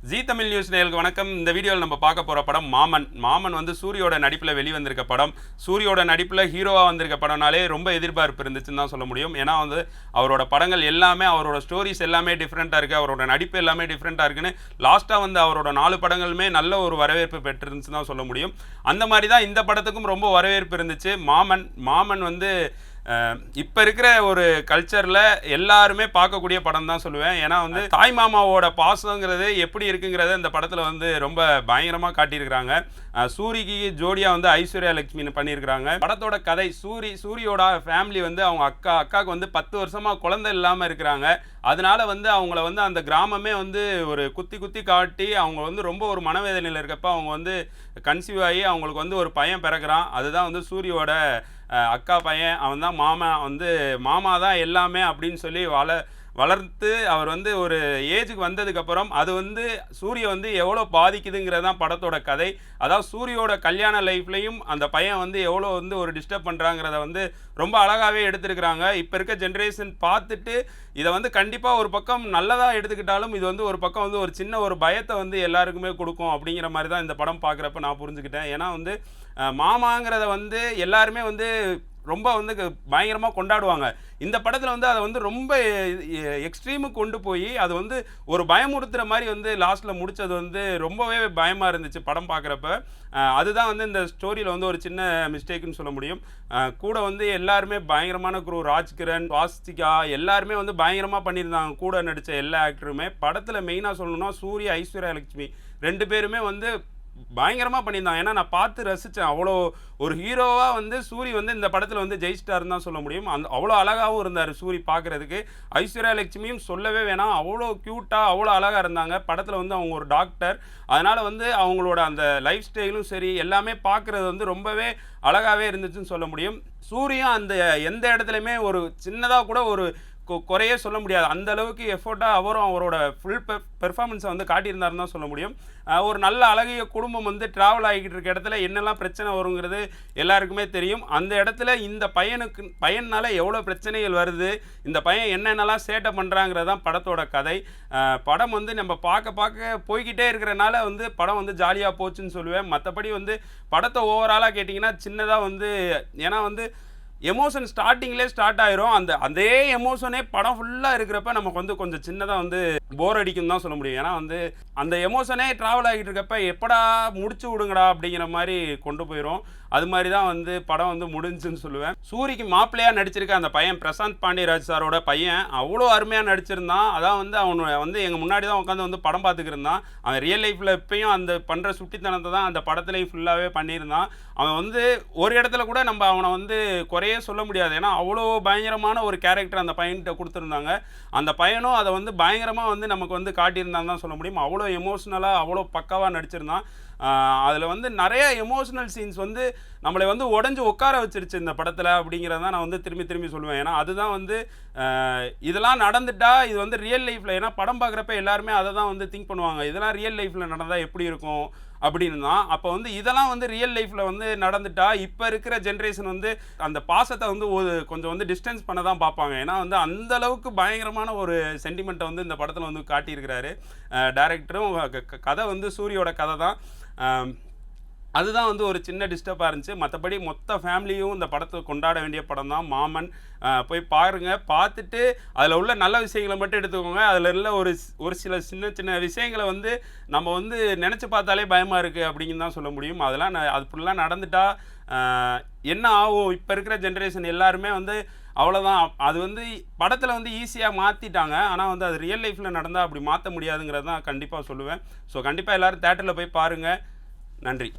G Tamil news நேயர்களுக்கு வணக்கம். இந்த வீடியோவில் நம்ம பார்க்க போகிற படம் மாமன். மாமன் வந்து சூரியோட நடிப்பில் வெளிவந்திருக்க படம். சூரியோட நடிப்பில் ஹீரோவாக வந்திருக்க படம்னாலே ரொம்ப எதிர்பார்ப்பு இருந்துச்சுன்னு தான் சொல்ல முடியும். ஏன்னா வந்து அவரோட படங்கள் எல்லாமே, அவரோட ஸ்டோரிஸ் எல்லாமே டிஃப்ரெண்ட்டாக இருக்குது, அவரோட நடிப்பு எல்லாமே டிஃப்ரெண்ட்டாக இருக்குன்னு லாஸ்ட்டாக வந்து அவரோட 4 படங்களுமே நல்ல ஒரு வரவேற்பு பெற்றிருந்துச்சுன்னு தான் சொல்ல முடியும். அந்த மாதிரி தான் இந்த படத்துக்கும் ரொம்ப வரவேற்பு இருந்துச்சு. மாமன் வந்து இப்போ இருக்கிற ஒரு கல்ச்சரில் எல்லாருமே பார்க்கக்கூடிய படம் தான் சொல்லுவேன். ஏன்னா வந்து தாய் மாமாவோட பாசங்கிறது எப்படி இருக்குங்கிறத இந்த படத்தில் வந்து ரொம்ப பயங்கரமாக காட்டியிருக்கிறாங்க. சூரிக்கு ஜோடியாக வந்து ஐஸ்வர்யா லட்சுமி பண்ணியிருக்கிறாங்க. படத்தோட கதை, சூரியோட ஃபேமிலி வந்து அவங்க அக்காவுக்கு வந்து 10 வருஷமாக குழந்தை இல்லாமல் இருக்கிறாங்க. அதனால வந்து அவங்கள வந்து அந்த கிராமமே வந்து ஒரு குத்தி காட்டி அவங்க வந்து ரொம்ப ஒரு மனவேதனையில் இருக்கப்போ அவங்க வந்து கன்சீவ் ஆகி அவங்களுக்கு வந்து ஒரு பையன் பிறகுறான். அதுதான் வந்து சூரியோட அக்கா பையன். அவன் தான் மாமா தான் எல்லாமே அப்படின்னு சொல்லி வளர்த்து அவர் வந்து ஒரு ஏஜுக்கு வந்ததுக்கப்புறம் அது வந்து சூரிய வந்து எவ்வளோ பாதிக்குதுங்கிறது தான் படத்தோட கதை. அதாவது சூரியோட கல்யாண லைஃப்லையும் அந்த பையன் வந்து எவ்வளோ வந்து ஒரு டிஸ்டர்ப் பண்ணுறாங்கிறத வந்து ரொம்ப அழகாகவே எடுத்துருக்குறாங்க. இப்போ இருக்க ஜென்ரேஷன் பார்த்துட்டு இதை வந்து கண்டிப்பாக ஒரு பக்கம் நல்லதாக எடுத்துக்கிட்டாலும் இது வந்து ஒரு பக்கம் வந்து ஒரு சின்ன ஒரு பயத்தை வந்து எல்லாருக்குமே கொடுக்கும் அப்படிங்கிற மாதிரி தான் இந்த படம் பார்க்குறப்ப நான் புரிஞ்சுக்கிட்டேன். ஏன்னா வந்து மாமாங்கிறத வந்து எல்லாருமே வந்து ரொம்ப வந்து பயங்கரமாக கொண்டாடுவாங்க. இந்த படத்தில் வந்து அதை வந்து ரொம்ப எக்ஸ்ட்ரீமுக்கு கொண்டு போய் அது வந்து ஒரு பயமுறுத்துகிற மாதிரி வந்து லாஸ்ட்டில் முடித்தது வந்து ரொம்பவே பயமாக இருந்துச்சு படம் பார்க்குறப்ப. அதுதான் வந்து இந்த ஸ்டோரியில் வந்து ஒரு சின்ன மிஸ்டேக்குன்னு சொல்ல முடியும். கூட வந்து எல்லாருமே பயங்கரமான குரூ, ராஜ்கிரண், வாஸ்திகா எல்லாருமே வந்து பயங்கரமாக பண்ணியிருந்தாங்க. கூட நடித்த எல்லா ஆக்டருமே படத்தில் மெயினாக சொல்லணும்னா சூர்யா, ஐஸ்வர்யா லட்சுமி 2 பேருமே வந்து பயங்கரமாக பண்ணியிருந்தாங்க. ஏன்னா நான் பார்த்து ரசித்தேன். அவ்வளோ ஒரு ஹீரோவாக வந்து சூரி வந்து இந்த படத்தில் வந்து ஜெயிச்சிட்டாருன்னு தான் சொல்ல முடியும். அவ்வளோ அழகாகவும் இருந்தார் சூரி பார்க்குறதுக்கு. ஐஸ்வர்யா லட்சுமியும் சொல்லவே வேணாம், அவ்வளோ க்யூட்டாக அவ்வளோ அழகாக இருந்தாங்க. படத்தில் வந்து அவங்க ஒரு டாக்டர், அதனால் வந்து அவங்களோட அந்த லைஃப் ஸ்டைலும் சரி எல்லாமே பார்க்குறது வந்து ரொம்பவே அழகாகவே இருந்துச்சுன்னு சொல்ல முடியும். சூரியும் அந்த எந்த இடத்துலையுமே ஒரு சின்னதாக கூட ஒரு குறையே சொல்ல முடியாது. அந்த அளவுக்கு எஃபோர்ட்டாக அவரும் அவரோட ஃபுல் பெர்ஃபார்மன்ஸை வந்து காட்டியிருந்தாருன்னு தான் சொல்ல முடியும். ஒரு நல்ல அழகிய குடும்பம் வந்து ட்ராவல் ஆகிக்கிட்டு இருக்க இடத்துல என்னெல்லாம் பிரச்சனை வருங்கிறது எல்லாருக்குமே தெரியும். அந்த இடத்துல இந்த பையனால் எவ்வளோ பிரச்சனைகள் வருது, இந்த பையன் என்னென்னலாம் சேட்டை பண்ணுறாங்கிறது தான் படத்தோட கதை. படம் வந்து நம்ம பார்க்க போய்கிட்டே இருக்கிறனால வந்து படம் வந்து ஜாலியாக போச்சுன்னு சொல்லுவேன். மற்றபடி வந்து படத்தை ஓவராலாக கேட்டிங்கன்னா சின்னதாக வந்து, ஏன்னா வந்து எமோஷன் ஸ்டார்டிங்லேயே ஸ்டார்ட் ஆயிரும். அதே எமோஷனே படம் ஃபுல்லாக இருக்கிறப்ப நமக்கு வந்து கொஞ்சம் சின்னதாக வந்து போர் அடிக்கும் தான் சொல்ல முடியும். ஏன்னா வந்து அந்த எமோஷனே ட்ராவல் ஆகிட்டு இருக்கப்ப எப்படா முடிச்சு விடுங்கடா அப்படிங்கிற மாதிரி கொண்டு போயிடும். அது மாதிரி தான் வந்து படம் வந்து முடிஞ்சுன்னு சொல்லுவேன். சூரிக்கு மாப்பிள்ளையாக நடிச்சிருக்க அந்த பையன் பிரசாந்த் பாண்டியராஜ் சாரோட பையன் அவ்வளோ அருமையாக நடிச்சிருந்தான். அதான் வந்து அவனை வந்து எங்கள் முன்னாடி தான் உட்காந்து வந்து படம் பார்த்துக்கிருந்தான். அவன் ரியல் லைஃப்பில் இப்பயும் அந்த பண்ணுற சுட்டித்தனத்தை தான் அந்த படத்துலையும் ஃபுல்லாகவே பண்ணியிருந்தான். அவன் வந்து ஒரு இடத்துல கூட நம்ம அவனை வந்து குறையே சொல்ல முடியாது. ஏன்னா அவ்வளோ பயங்கரமான ஒரு கேரக்டர் அந்த பையன்கிட்ட கொடுத்துருந்தாங்க. அந்த பையனும் அதை வந்து பயங்கரமாக வந்து நமக்கு வந்து காட்டியிருந்தான்னு தான் சொல்ல முடியும். அவ்வளோ எமோஷ்னலாக அவ்வளோ பக்காவாக நடிச்சிருந்தான். அதில் வந்து நிறைய எமோஷ்னல் சீன்ஸ் வந்து நம்மளை வந்து உடஞ்சி உட்கார வச்சிருச்சு இந்த படத்தில் அப்படிங்கிறத நான் வந்து திரும்பி சொல்லுவேன். ஏன்னா அதுதான் வந்து இதெல்லாம் நடந்துட்டா இது வந்து ரியல் லைஃப்பில், ஏன்னா படம் பார்க்குறப்ப எல்லாருமே அதை தான் வந்து திங்க் பண்ணுவாங்க, இதெல்லாம் ரியல் லைஃப்பில் நடந்தால் எப்படி இருக்கும் அப்படின்னு தான். அப்போ வந்து இதெல்லாம் வந்து ரியல் லைஃப்பில் வந்து நடந்துட்டா இப்போ இருக்கிற ஜென்ரேஷன் வந்து அந்த பாசத்தை வந்து கொஞ்சம் வந்து டிஸ்டன்ஸ் பண்ண தான் பார்ப்பாங்க. ஏன்னா வந்து அந்தளவுக்கு பயங்கரமான ஒரு சென்டிமெண்ட்டை வந்து இந்த படத்தில் வந்து காட்டியிருக்கிறாரு டைரக்டரும். கதை வந்து சூரியோட கதை தான். அதுதான் வந்து ஒரு சின்ன டிஸ்டர்பாக இருந்துச்சு. மற்றபடி மொத்த ஃபேமிலியும் இந்த படத்தை கொண்டாட வேண்டிய படம் தான் மாமன். போய் பாருங்கள். பார்த்துட்டு அதில் உள்ள நல்ல விஷயங்களை மட்டும் எடுத்துக்கோங்க. அதில் உள்ள ஒரு சில சின்ன விஷயங்களை வந்து நம்ம வந்து நினச்சி பார்த்தாலே பயமாக இருக்குது அப்படின்னு தான் சொல்ல முடியும். அதெல்லாம் அது ஃபுல்லாக நடந்துட்டா என்ன ஆகும், இப்போ இருக்கிற ஜென்ரேஷன் எல்லாருமே வந்து அவ்வளோதான். அது வந்து படத்தில் வந்து ஈஸியாக மாற்றிட்டாங்க. ஆனால் வந்து அது ரியல் லைஃப்பில் நடந்தால் அப்படி மாற்ற முடியாதுங்கிறது தான் கண்டிப்பாக சொல்லுவேன். ஸோ கண்டிப்பாக எல்லோரும் தேட்டரில் போய் பாருங்கள். நன்றி.